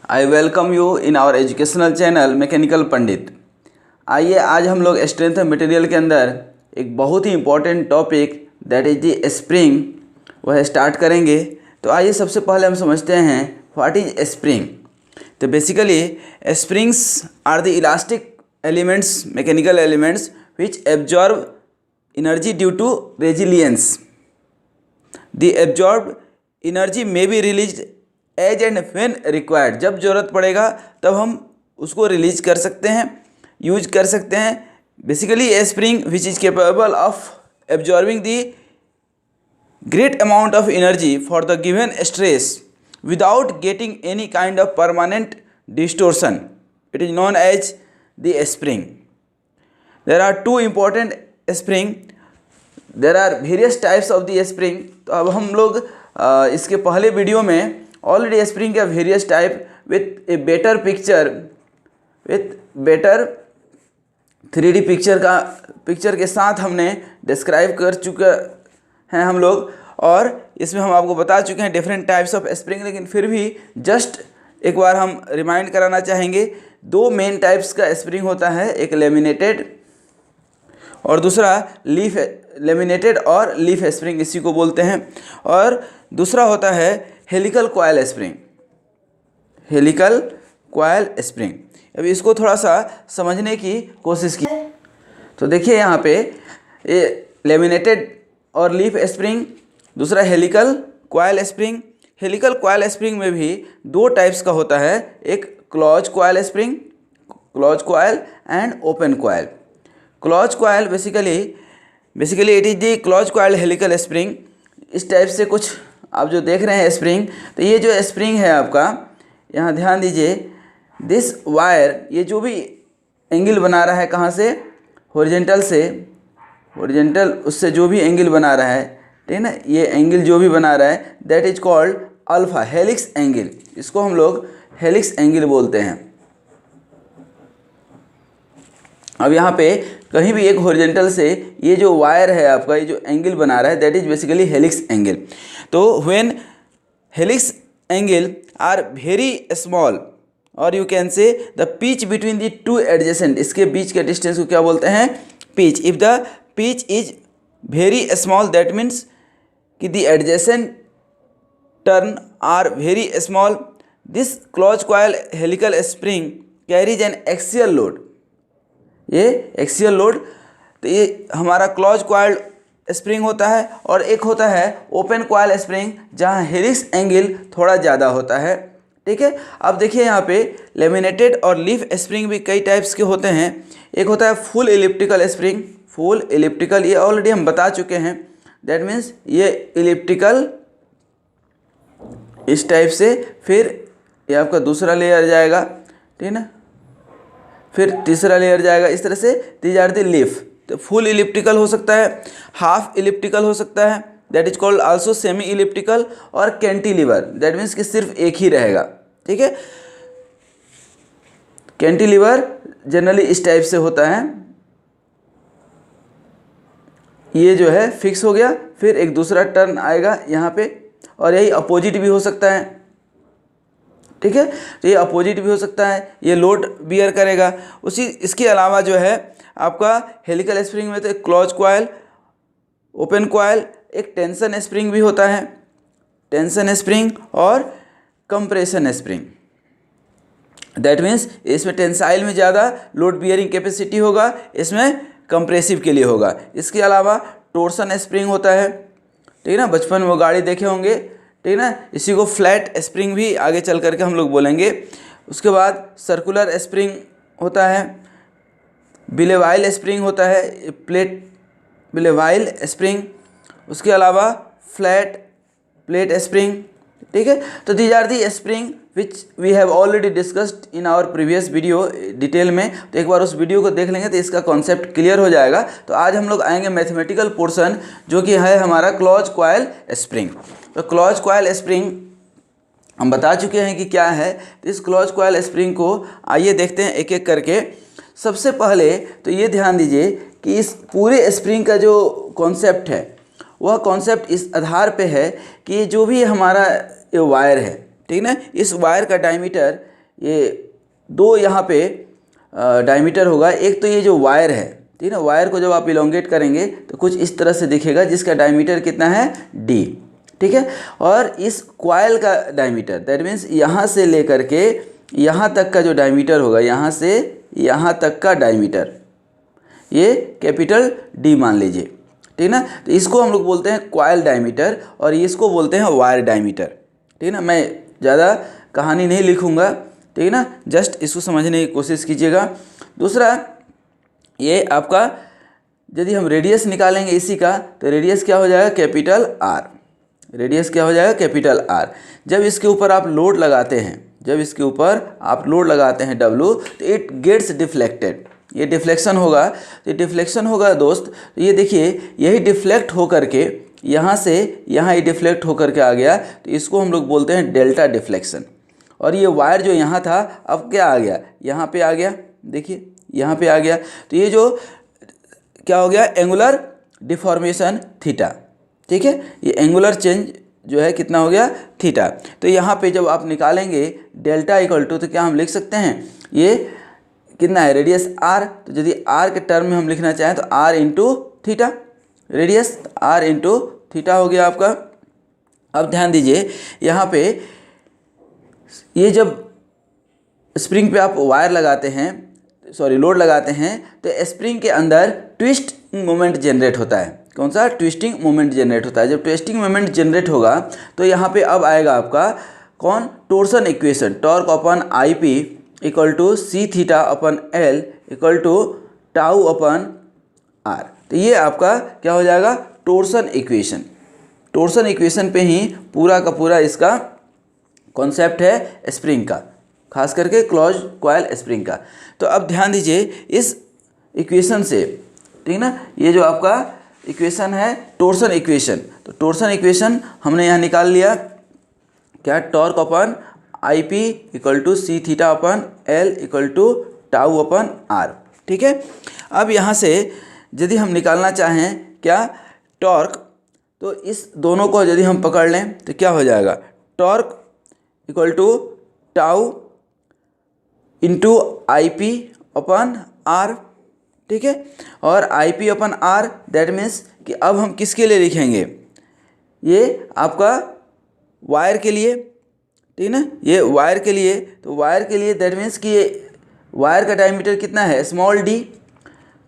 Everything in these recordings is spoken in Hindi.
I welcome you in our educational channel mechanical Pandit. आइए आज हम लोग स्ट्रेंथ ऑफ मटेरियल के अंदर एक बहुत ही important topic that is the spring वह स्टार्ट करेंगे। तो आइए सबसे पहले हम समझते हैं व्हाट इज स्प्रिंग। तो basically springs are the elastic elements, mechanical elements which absorb energy due to resilience. The absorbed energy may be released as and when required. जब ज़रूरत पड़ेगा तब हम उसको रिलीज कर सकते हैं, यूज कर सकते हैं। Basically a spring which is capable of absorbing the great amount of energy for the given stress without getting any kind of permanent distortion, it is known as the spring. There are two important spring, there are various types of the spring. तो अब हम लोग इसके पहले वीडियो में ऑलरेडी स्प्रिंग का various type with a better picture, with better 3D picture के साथ हमने डिस्क्राइब कर चुका हैं हम लोग, और इसमें हम आपको बता चुके हैं डिफरेंट टाइप्स ऑफ स्प्रिंग। लेकिन फिर भी जस्ट एक बार हम रिमाइंड कराना चाहेंगे, दो मेन टाइप्स का स्प्रिंग होता है, एक लेमिनेटेड और दूसरा लीफ। लेमिनेटेड और लीफ स्प्रिंग इसी को बोलते हैं। और दूसरा होता है helical coil spring. Helical coil spring, अभी इसको थोड़ा सा समझने की कोशिश की। तो देखिए यहाँ पे ये लेमिनेटेड और लीफ स्प्रिंग, दूसरा helical coil spring. Helical coil spring में भी दो टाइप्स का होता है, एक close coil spring, close coil and open coil. Close coil basically it is the close coil helical spring. इस टाइप से कुछ आप जो देख रहे हैं स्प्रिंग, तो ये जो स्प्रिंग है आपका, यहाँ ध्यान दीजिए, दिस वायर ये जो भी एंगल बना रहा है, कहाँ से, हॉरिजेंटल से, हॉरिजेंटल उससे जो भी एंगल बना रहा है, ठीक है ना, ये एंगल जो भी बना रहा है that is called alpha, helix angle. इसको हम लोग हेलिक्स एंगल बोलते हैं। अब यहाँ पे कहीं भी एक हॉरिजेंटल से ये जो वायर है आपका, ये जो एंगल बना रहा है that is basically helix angle. तो when helix angle are very small, और you can say the pitch between the two adjacent, इसके बीच के डिस्टेंस को क्या बोलते हैं, pitch. If the pitch is very small that means कि the adjacent turn are very small, this close coil helical spring carries an axial load. ये एक्सियल लोड, तो ये हमारा क्लोज कॉइल स्प्रिंग होता है। और एक होता है ओपन कॉइल स्प्रिंग, जहाँ हेलिक्स एंगल थोड़ा ज़्यादा होता है, ठीक है। अब देखिए यहाँ पे लेमिनेटेड और लीफ स्प्रिंग भी कई टाइप्स के होते हैं। एक होता है full elliptical spring, full elliptical, ये ऑलरेडी हम बता चुके हैं। दैट मीन्स ये इलिप्टिकल इस टाइप से, फिर ये आपका दूसरा लेयर जाएगा, ठीक है ना, फिर तीसरा लेयर जाएगा, इस तरह से दीज आर द लीफ। तो फुल इलिप्टिकल हो सकता है, हाफ इलिप्टिकल हो सकता है, that is called also semi elliptical, और कैंटिलीवर, दैट मीन्स कि सिर्फ एक ही रहेगा, ठीक है। कैंटिलीवर जनरली इस टाइप से होता है, ये जो है फिक्स हो गया, फिर एक दूसरा टर्न आएगा यहाँ पे, और यही अपोजिट भी हो सकता है, ठीक है। तो ये अपोजिट भी हो सकता है, ये लोड बियर करेगा। इसके अलावा जो है आपका हेलिकल स्प्रिंग में तो एक क्लोज कॉयल, ओपन कॉयल, एक टेंशन स्प्रिंग भी होता है, टेंशन स्प्रिंग और कंप्रेशन स्प्रिंग। दैट मीन्स इसमें टेंसाइल में ज़्यादा लोड बियरिंग कैपेसिटी होगा, इसमें कंप्रेसिव के लिए होगा। इसके अलावा टोर्सन स्प्रिंग होता है, ठीक है ना, बचपन में वो गाड़ी देखे होंगे, ठीक है ना, इसी को फ्लैट स्प्रिंग भी आगे चल करके हम लोग बोलेंगे। उसके बाद सर्कुलर स्प्रिंग होता है, बिलेवाइल स्प्रिंग होता है, प्लेट बिलेवाइल स्प्रिंग। उसके अलावा फ्लैट प्लेट स्प्रिंग, ठीक है। तो these are the spring which we have already discussed in our previous video detail में। तो एक बार उस वीडियो को देख लेंगे तो इसका कॉन्सेप्ट क्लियर हो जाएगा। तो आज हम लोग आएंगे मैथमेटिकल पोर्शन, जो कि है हमारा क्लोज कॉयल स्प्रिंग। तो क्लोज कॉयल स्प्रिंग हम बता चुके हैं कि क्या है। तो इस क्लोज कॉयल स्प्रिंग को आइए देखते हैं एक एक करके। सबसे पहले तो ये ध्यान दीजिए कि इस पूरे स्प्रिंग का जो कॉन्सेप्ट है, वह कॉन्सेप्ट इस आधार पे है कि जो भी हमारा ये वायर है, ठीक ना, इस वायर का डायमीटर ये दो यहाँ पे डायमीटर होगा। एक तो ये जो वायर है, ठीक है ना, वायर को जब आप इलोंगेट करेंगे तो कुछ इस तरह से दिखेगा, जिसका डायमीटर कितना है d, ठीक है। और इस कॉइल का डायमीटर दैट मीन्स यहाँ से लेकर के यहाँ तक का जो डायमीटर होगा, यहाँ से यहाँ तक का डायमीटर, ये कैपिटल D मान लीजिए, ठीक ना। तो इसको हम लोग बोलते हैं कॉइल डायमीटर और इसको बोलते हैं वायर डायमीटर, ठीक ना। मैं ज़्यादा कहानी नहीं लिखूँगा, ठीक है ना, जस्ट इसको समझने की कोशिश कीजिएगा। दूसरा, ये आपका यदि हम रेडियस निकालेंगे इसी का, तो रेडियस क्या हो जाएगा, कैपिटल R। रेडियस क्या हो जाएगा, कैपिटल R। जब इसके ऊपर आप लोड लगाते हैं, जब इसके ऊपर आप लोड लगाते हैं W, तो इट गेट्स डिफ्लेक्टेड, ये डिफ्लेक्शन होगा। तो डिफ्लेक्शन होगा दोस्त, तो ये देखिए यही डिफ्लेक्ट होकर के यहाँ से यहाँ ये डिफ्लेक्ट होकर के आ गया, तो इसको हम लोग बोलते हैं डेल्टा डिफ्लेक्शन। और ये वायर जो यहाँ था अब क्या आ गया, यहाँ पे आ गया, देखिए यहाँ पे आ गया। तो ये जो क्या हो गया, एंगुलर डिफॉर्मेशन थीटा, ठीक है। ये एंगुलर चेंज जो है कितना हो गया, थीटा। तो यहाँ पे जब आप निकालेंगे डेल्टा इक्वल टू, तो क्या हम लिख सकते हैं, ये कितना है, रेडियस R। तो यदि R के टर्म में हम लिखना चाहें तो R into theta, radius R into theta हो गया आपका। अब ध्यान दीजिए यहाँ पे, ये जब स्प्रिंग पे आप वायर लगाते हैं, सॉरी लोड लगाते हैं, तो स्प्रिंग के अंदर ट्विस्टिंग मोमेंट जनरेट होता है। कौन सा, ट्विस्टिंग मोमेंट जनरेट होता है। जब ट्विस्टिंग मोमेंट जनरेट होगा तो यहाँ पे अब आएगा आपका कौन, torsion equation, torque upon IP equal to C theta upon L equal to tau upon R। तो ये आपका क्या हो जाएगा, टोर्सन इक्वेशन। टोर्सन इक्वेशन पे ही पूरा का पूरा इसका कॉन्सेप्ट है स्प्रिंग का, खास करके क्लोज कॉइल स्प्रिंग का। तो अब ध्यान दीजिए इस इक्वेशन से, ठीक ना, ये जो आपका इक्वेशन है टोर्सन इक्वेशन, तो टोर्सन इक्वेशन हमने यहाँ निकाल लिया, क्या, torque upon IP equal to C theta upon L equal to tau upon R, ठीक है। अब यहाँ से यदि हम निकालना चाहें क्या, टॉर्क, तो इस दोनों को यदि हम पकड़ लें तो क्या हो जाएगा, torque equal to tau into IP upon R, ठीक है। और IP upon R that means कि अब हम किसके लिए लिखेंगे, ये आपका वायर के लिए, ठीक ना, ये वायर के लिए। तो वायर के लिए दैट मीन्स कि ये वायर का डायमीटर कितना है, स्मॉल d,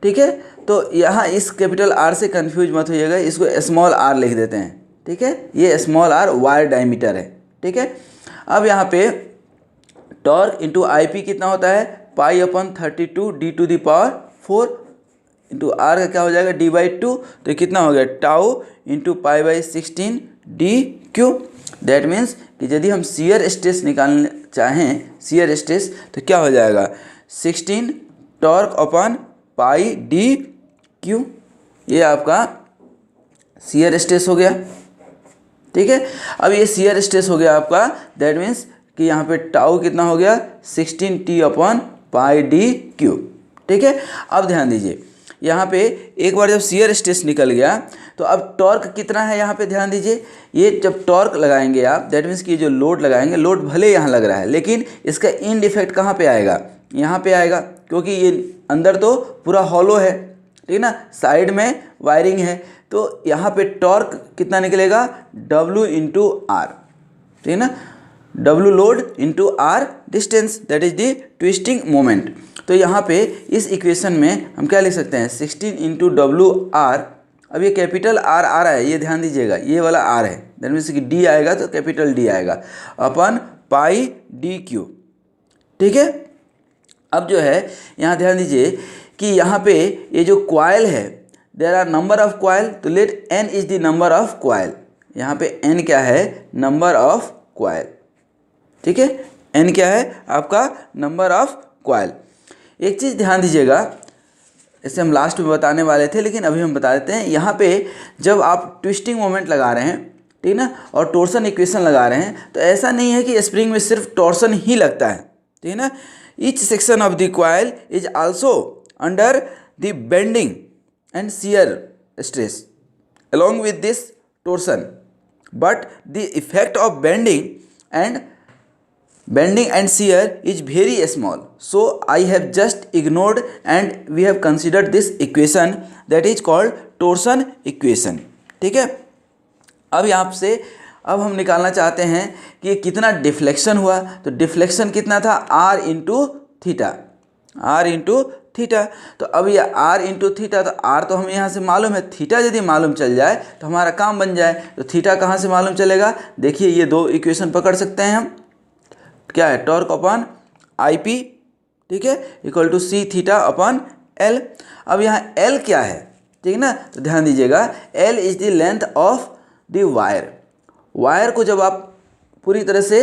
ठीक है। तो यहाँ इस कैपिटल R से कंफ्यूज मत होइएगा, इसको स्मॉल r लिख देते हैं, ठीक है। ये स्मॉल r वायर डायमीटर है, ठीक है। अब यहाँ पे टॉर्क इंटू IP कितना होता है, pi upon 32 d to the power 4 into R का क्या हो जाएगा, d/2। तो कितना हो गया, टाउ इंटू पाई/16 d³ दैट मीन्स कि यदि हम शियर स्ट्रेस निकालना चाहें, शियर स्ट्रेस, तो क्या हो जाएगा, 16 टॉर्क अपन पाई d³। ये आपका शियर स्ट्रेस हो गया, ठीक है। अब ये शियर स्ट्रेस हो गया आपका, दैट मीन्स कि यहाँ पे टाउ कितना हो गया, 16T अपन पाई d³, ठीक है। अब ध्यान दीजिए यहाँ पे एक बार जब शियर स्ट्रेस निकल गया तो अब टॉर्क कितना है, यहाँ पे ध्यान दीजिए, ये जब टॉर्क लगाएंगे आप दैट मीन्स कि जो लोड लगाएंगे, लोड भले यहाँ लग रहा है लेकिन इसका इंड इफेक्ट कहाँ पे आएगा, यहाँ पे आएगा, क्योंकि ये अंदर तो पूरा हॉलो है, ठीक ना, साइड में वायरिंग है। तो यहाँ पे टॉर्क कितना निकलेगा, W इंटू R, ठीक ना, W load into R distance that is the twisting moment. तो यहाँ पे इस इक्वेशन में हम क्या लिख सकते हैं, 16 इंटू WR। अब ये कैपिटल R आ रहा है, ये ध्यान दीजिएगा, ये वाला R है, दैट मीन्स कि D आएगा तो कैपिटल D आएगा अपन पाई d³, ठीक है। अब जो है यहाँ ध्यान दीजिए कि यहाँ पे ये जो कॉइल है, there are number of coil, तो let n is the number of coil. यहाँ पे n क्या है, नंबर ऑफ कॉइल, ठीक है, n क्या है आपका, नंबर ऑफ कॉइल। एक चीज़ ध्यान दीजिएगा, इसे हम लास्ट में बताने वाले थे लेकिन अभी हम बता देते हैं। यहाँ पे जब आप ट्विस्टिंग मोमेंट लगा रहे हैं, ठीक ना, और टोर्सन इक्वेशन लगा रहे हैं, तो ऐसा नहीं है कि स्प्रिंग में सिर्फ टोर्सन ही लगता है, ठीक है ना। Each section of the coil is also under the bending and shear stress along with this torsion, but the effect of bending and bending and shear is very small, so I have just ignored and we have considered this equation that is called torsion equation। ठीक है, अब यहाँ से अब हम निकालना चाहते हैं कि ये कितना डिफ्लेक्शन हुआ। तो डिफ्लेक्शन कितना था, r into theta, r into theta. तो अब ये r इंटू थीटा, तो r तो हमें यहाँ से मालूम है, थीटा यदि मालूम चल जाए तो हमारा काम बन जाए। तो थीटा कहाँ से मालूम चलेगा, देखिए ये दो इक्वेशन पकड़ सकते हैं हम, क्या है, टॉर्क अपॉन आई पी, ठीक है, equal to C theta upon L. अब यहाँ एल क्या है, ठीक है ना, तो ध्यान दीजिएगा, L is the length of the wire. Wire को जब आप पूरी तरह से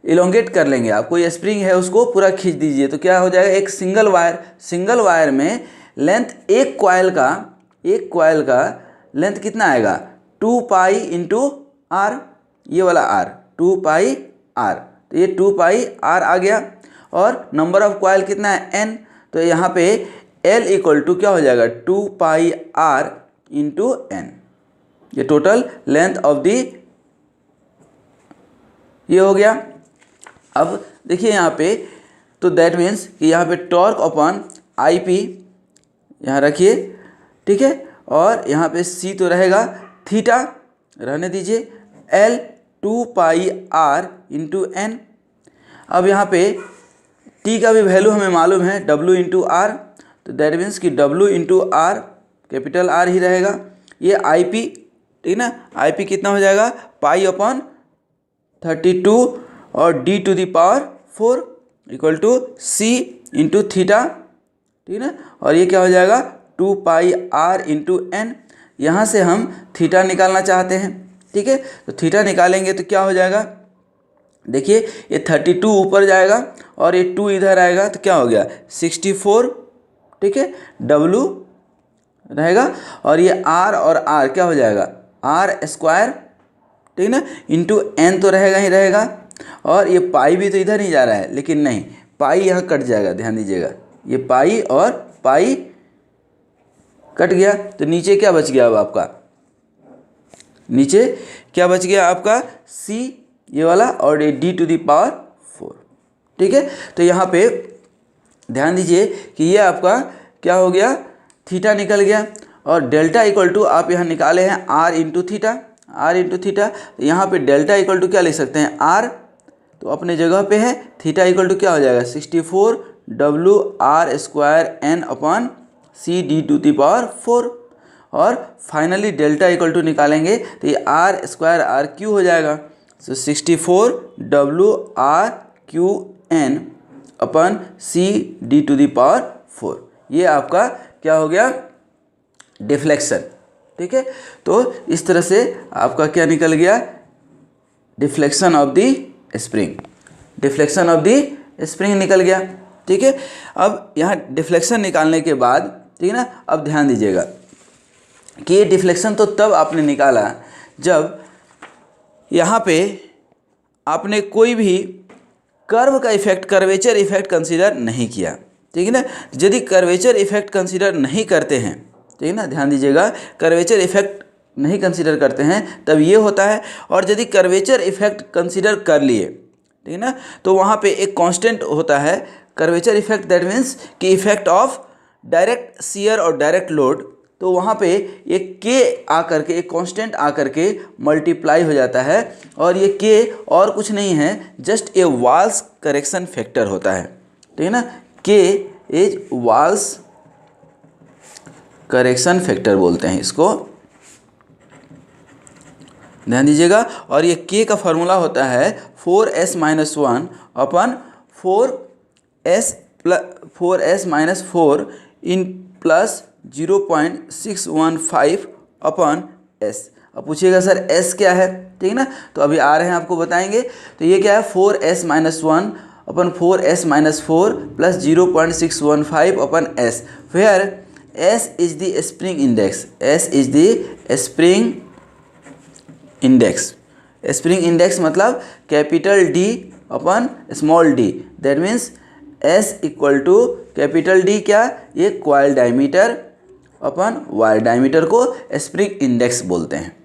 इलोंगेट कर लेंगे, आप कोई स्प्रिंग है उसको पूरा खींच दीजिए तो क्या हो जाएगा, एक सिंगल वायर में लेंथ एक कॉइल का लेंथ कितना आएगा, 2 पाई इंटू आर, ये वाला आर 2 पाई आर, तो ये 2 पाई आर आ गया। और नंबर ऑफ कॉइल कितना है, n, तो यहाँ पे L इक्वल टू क्या हो जाएगा, 2 पाई आर इंटू n, ये टोटल लेंथ ऑफ दी ये हो गया। अब देखिए यहाँ पे, तो दैट मीन्स कि यहाँ पे टॉर्क अपॉन आई पी यहाँ रखिए, ठीक है, और यहाँ पे सी तो रहेगा, थीटा रहने दीजिए, L 2 pi R into N. अब यहाँ पे टी का भी वैल्यू हमें मालूम है, डब्ल्यू इंटू आर, तो दैट मीन्स कि W into R capital R ही रहेगा। ये आई पी, ठीक ना, आई पी कितना हो जाएगा, पाई अपॉन 32 और d to the power 4 equal to C into theta, ठीक है ना, और ये क्या हो जाएगा, 2 पाई आर इंटू एन। यहाँ से हम थीटा निकालना चाहते हैं, ठीक है, तो थीटा निकालेंगे तो क्या हो जाएगा, देखिए ये 32 ऊपर जाएगा और ये 2 इधर आएगा, तो क्या हो गया 64, ठीक है, W रहेगा, और ये R और R क्या हो जाएगा, R स्क्वायर, ठीक है ना, इंटू एन तो रहेगा ही रहेगा, और ये पाई भी तो इधर ही जा रहा है, लेकिन नहीं, पाई यहाँ कट जाएगा, ध्यान दीजिएगा, ये पाई और पाई कट गया, तो नीचे क्या बच गया, अब आपका नीचे क्या बच गया आपका, सी ये वाला, और ये d टू दी पावर 4, ठीक है। तो यहाँ पे ध्यान दीजिए कि ये आपका क्या हो गया, थीटा निकल गया, और डेल्टा इक्वल टू आप यहाँ निकाले हैं r into theta, r into theta, यहाँ पे डेल्टा इक्वल टू क्या लिख सकते हैं, r तो अपने जगह पे है, थीटा इक्वल टू क्या हो जाएगा, 64 W R square N upon C D to the power 4, और फाइनली डेल्टा इक्वल टू निकालेंगे तो ये आर स्क्वायर आर क्यू हो जाएगा, so 64 W R Q N upon C D to the power 4, ये आपका क्या हो गया, डिफ्लेक्शन, ठीक है। तो इस तरह से आपका क्या निकल गया, deflection of the spring, deflection of the spring निकल गया, ठीक है। अब यहाँ डिफ्लेक्शन निकालने के बाद, ठीक है ना, अब ध्यान दीजिएगा कि ये डिफ्लेक्शन तो तब आपने निकाला जब यहाँ पे आपने कोई भी कर्व का इफेक्ट, कर्वेचर इफेक्ट कंसीडर नहीं किया, ठीक है ना। यदि कर्वेचर इफेक्ट कंसीडर नहीं करते हैं, ठीक है ना, ध्यान दीजिएगा, कर्वेचर इफेक्ट नहीं कंसीडर करते हैं तब ये होता है, और यदि कर्वेचर इफेक्ट कंसीडर कर लिए, ठीक है ना, तो वहाँ पे एक कांस्टेंट होता है कर्वेचर इफेक्ट, दैट मीन्स कि इफेक्ट ऑफ डायरेक्ट शियर और डायरेक्ट लोड, तो वहाँ पे एक के आकर के, एक कांस्टेंट आकर के मल्टीप्लाई हो जाता है, और ये के और कुछ नहीं है, just a Wahl's correction factor होता है, ठीक है ना, के इज वाल्स करेक्शन फैक्टर बोलते हैं इसको, ध्यान दीजिएगा। और ये के का फॉर्मूला होता है 4s minus 1 upon 4s minus 4 in plus 0.615 upon s। अब पूछिएगा सर s क्या है, ठीक है ना, तो अभी आ रहे हैं आपको बताएंगे। तो ये क्या है, 4s minus 1 upon 4s minus 4 plus 0.615 upon s, where s is the spring index, s is the spring index. Spring index मतलब capital D upon small d, that means S equal to capital D क्या, ये coil diameter upon wire diameter को स्प्रिंग इंडेक्स बोलते हैं,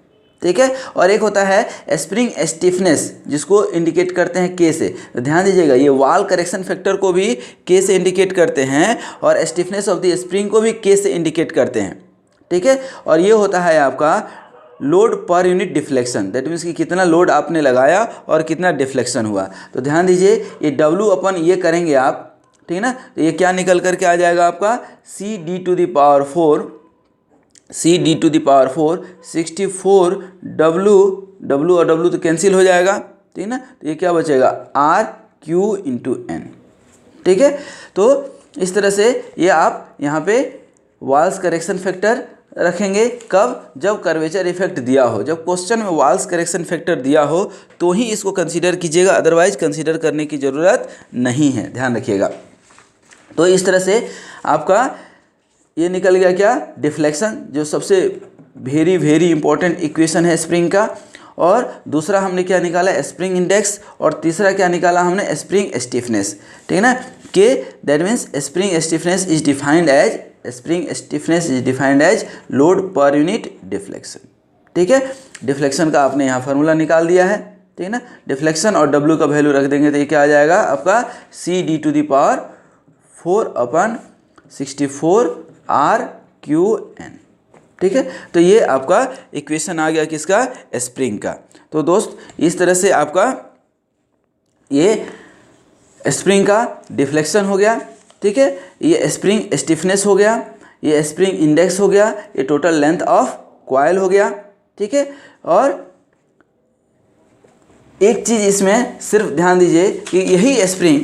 ठीक है। और एक होता है स्प्रिंग स्टिफनेस, जिसको इंडिकेट करते हैं के से। तो ध्यान दीजिएगा, ये वॉल करेक्शन फैक्टर को भी के से इंडिकेट करते हैं और स्टिफनेस ऑफ द स्प्रिंग को भी के से इंडिकेट करते हैं, ठीक है। और ये होता है आपका load per unit deflection, that means कि कितना लोड आपने लगाया और कितना डिफ्लेक्शन हुआ। तो ध्यान दीजिए, ये W अपन ये करेंगे आप, ठीक है ना। तो ये क्या निकल करके आ जाएगा आपका CD to the power 4 CD to the power 4 64 W और W तो कैंसिल हो जाएगा, ठीक है ना। तो ये क्या बचेगा RQ इंटू N, ठीक है। तो इस तरह से ये आप यहाँ पे वॉल्स करेक्शन फैक्टर रखेंगे। कब? जब कर्वेचर इफेक्ट दिया हो, जब क्वेश्चन में वॉल्स करेक्शन फैक्टर दिया हो तो ही इसको कंसीडर कीजिएगा, अदरवाइज कंसीडर करने की ज़रूरत नहीं है, ध्यान रखिएगा। तो इस तरह से आपका ये निकल गया क्या, डिफ्लेक्शन, जो सबसे वेरी इंपॉर्टेंट इक्वेशन है स्प्रिंग का। और दूसरा हमने क्या निकाला, स्प्रिंग इंडेक्स। और तीसरा क्या निकाला हमने, स्प्रिंग स्टिफनेस, ठीक है ना। K that means spring stiffness is defined as load per unit deflection, ठीक है। डिफ्लेक्शन का आपने यहाँ फार्मूला निकाल दिया है, ठीक है ना। डिफ्लेक्शन और W का वैल्यू रख देंगे तो ये क्या आ जाएगा आपका CD to the power 4/64 RQN, ठीक है। तो ये आपका इक्वेशन आ गया किसका, स्प्रिंग का। तो दोस्त इस तरह से आपका ये स्प्रिंग का डिफ्लेक्शन हो गया, ठीक है। ये स्प्रिंग स्टिफनेस हो गया, ये स्प्रिंग इंडेक्स हो गया, ये टोटल लेंथ ऑफ कॉइल हो गया, ठीक है। और एक चीज़ इसमें सिर्फ ध्यान दीजिए कि यही स्प्रिंग,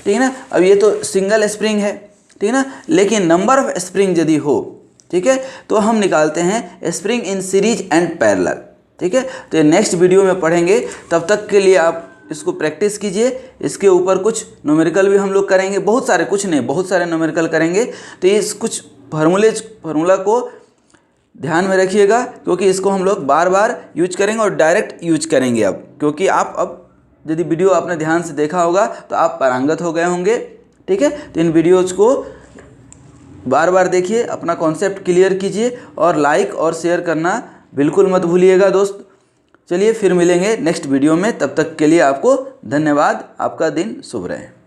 ठीक है ना, अब ये तो सिंगल स्प्रिंग है, ठीक है ना, लेकिन नंबर ऑफ स्प्रिंग यदि हो, ठीक है, तो हम निकालते हैं spring in series and parallel, ठीक है। तो ये नेक्स्ट वीडियो में पढ़ेंगे, तब तक के लिए आप इसको प्रैक्टिस कीजिए। इसके ऊपर कुछ न्यूमेरिकल भी हम लोग करेंगे, बहुत सारे, कुछ नहीं बहुत सारे न्यूमेरिकल करेंगे। तो ये कुछ फार्मूला को ध्यान में रखिएगा, क्योंकि इसको हम लोग बार बार यूज करेंगे और डायरेक्ट यूज करेंगे अब, क्योंकि आप अब यदि वीडियो आपने ध्यान से देखा होगा तो आप पारंगत हो गए होंगे, ठीक है। तो इन वीडियोज़ को बार बार देखिए, अपना कॉन्सेप्ट क्लियर कीजिए और लाइक और शेयर करना बिल्कुल मत भूलिएगा दोस्त। चलिए फिर मिलेंगे नेक्स्ट वीडियो में, तब तक के लिए आपको धन्यवाद। आपका दिन शुभ रहे।